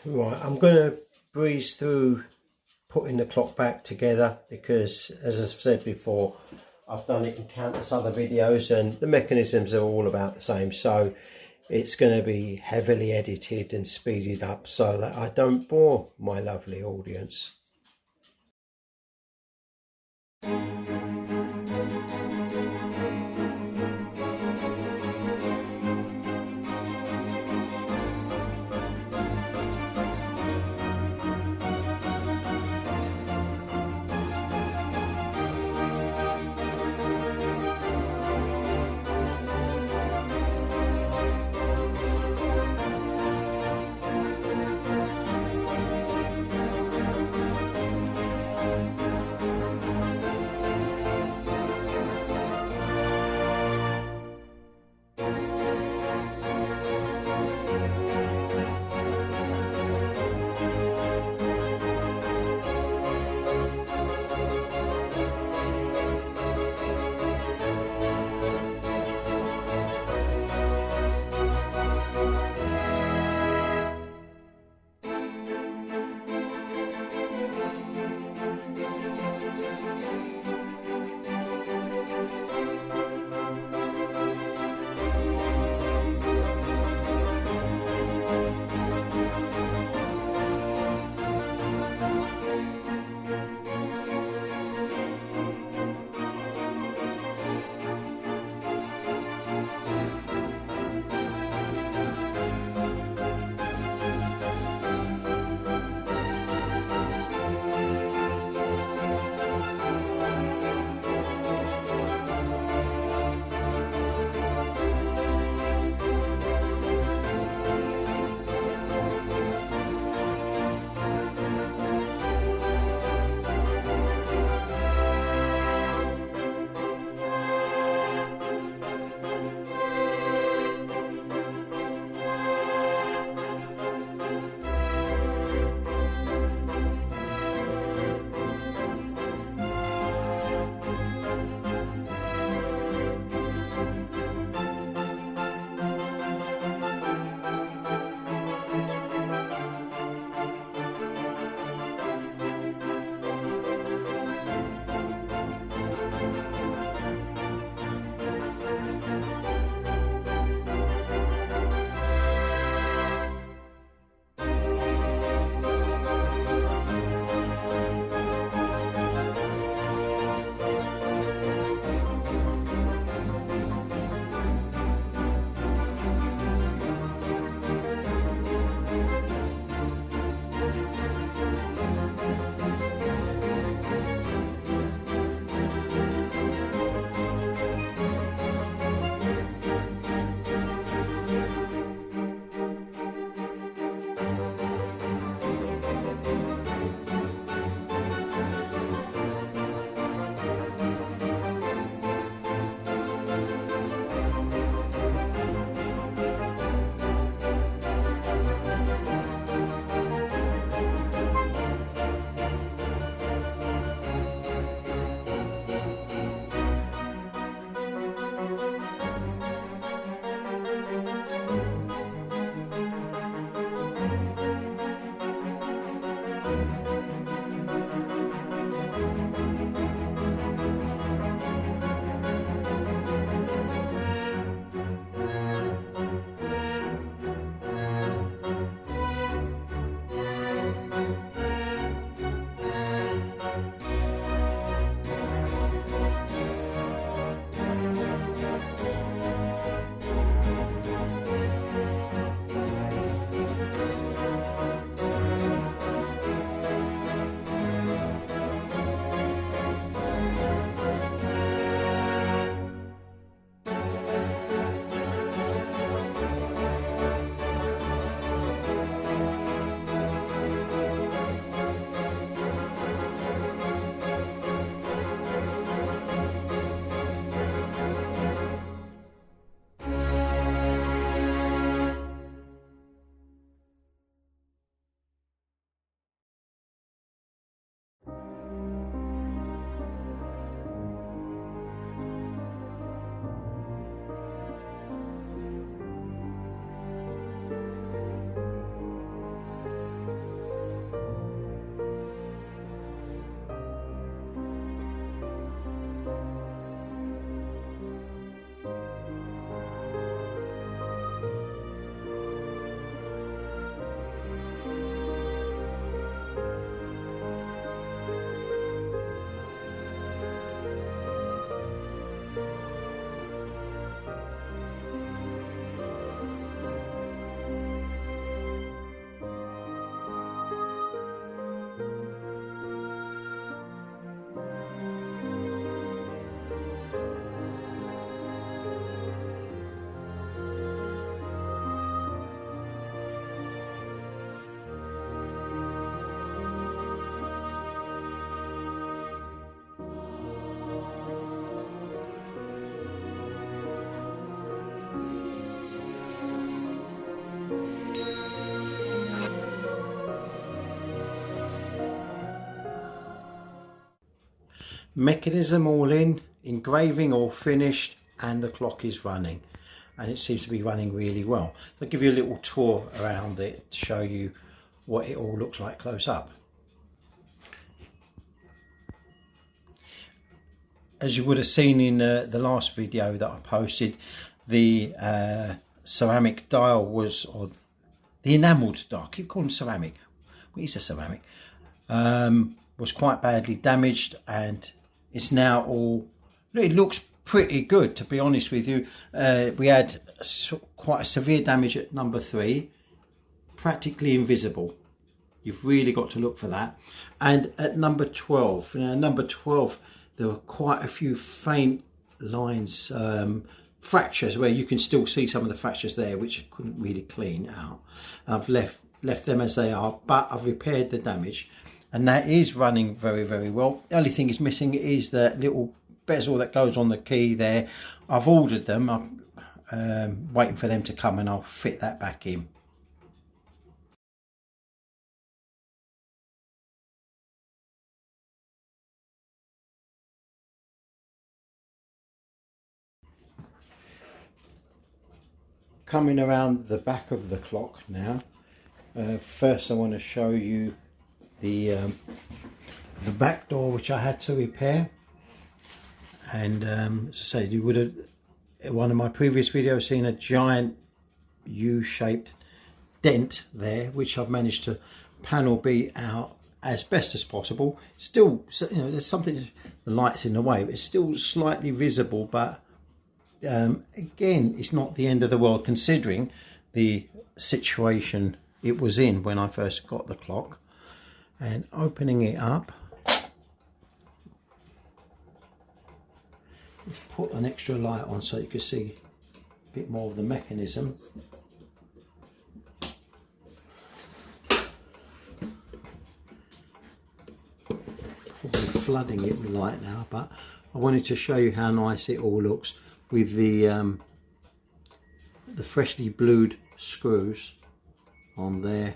Right, I'm going to breeze through putting the clock back together because, as I've said before, I've done it in countless other videos and the mechanisms are all about the same. So it's going to be heavily edited and speeded up so that I don't bore my lovely audience. Mechanism all in, engraving all finished, and the clock is running, and it seems to be running really well. So I'll give you a little tour around it to show you what it all looks like close up. As you would have seen in the last video that I posted, the ceramic dial was, or the enamelled dial, I keep calling it ceramic, well, it's a ceramic, was quite badly damaged, and it's now all, it looks pretty good, to be honest with you. We had quite a severe damage at number 3, practically invisible. You've really got to look for that. And at number 12, number 12, there were quite a few faint lines, fractures, where you can still see some of the fractures there, which I couldn't really clean out. I've left them as they are, but I've repaired the damage, and that is running very, very well. The only thing is missing is that little bezel that goes on the key there. I've ordered them. I'm waiting for them to come, and I'll fit that back in. Coming around the back of the clock now. First I want to show you the back door, which I had to repair. And as I say, you would have, in one of my previous videos, seen a giant U-shaped dent there, which I've managed to panel beat out as best as possible. Still, you know, there's something, the light's in the way, but it's still slightly visible, but again, it's not the end of the world considering the situation it was in when I first got the clock. And opening it up, let's put an extra light on so you can see a bit more of the mechanism. Probably flooding it with light now, but I wanted to show you how nice it all looks with the freshly blued screws on there,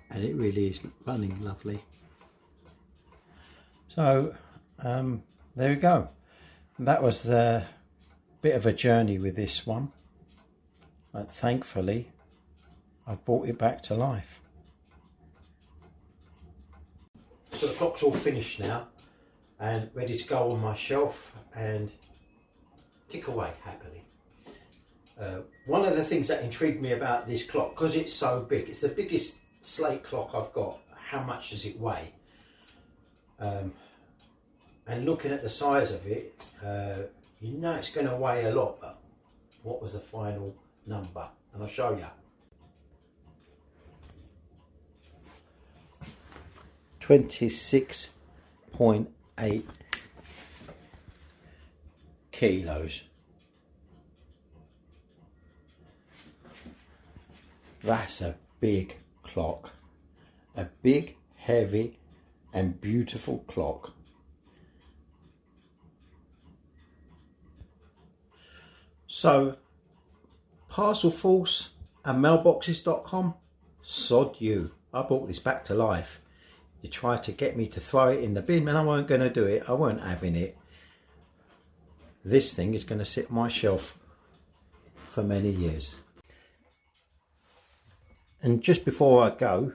and it really is running lovely. So there we go. That was the bit of a journey with this one, but thankfully I brought it back to life. So the clock's all finished now and ready to go on my shelf and tick away happily. One of the things that intrigued me about this clock, because it's so big, it's the biggest slate clock I've got. How much does it weigh? And looking at the size of it, you know it's going to weigh a lot, but what was the final number? And I'll show you. 26.8 kilos. That's a big clock. A big, heavy and beautiful clock. So, parcelforce and mailboxes.com, sod you. I brought this back to life. You tried to get me to throw it in the bin, and I weren't going to do it. I weren't having it. This thing is going to sit on my shelf for many years. And just before I go,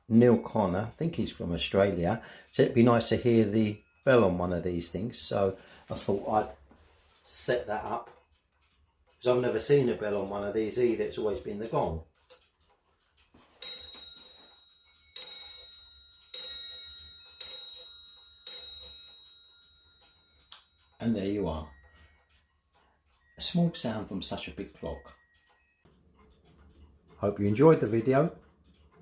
Neil Connor, I think he's from Australia, said it'd be nice to hear the bell on one of these things. So I thought I'd set that up, because I've never seen a bell on one of these either. It's always been the gong. And there you are. A small sound from such a big clock. Hope you enjoyed the video.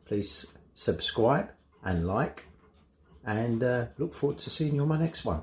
Please subscribe and like, and look forward to seeing you on my next one.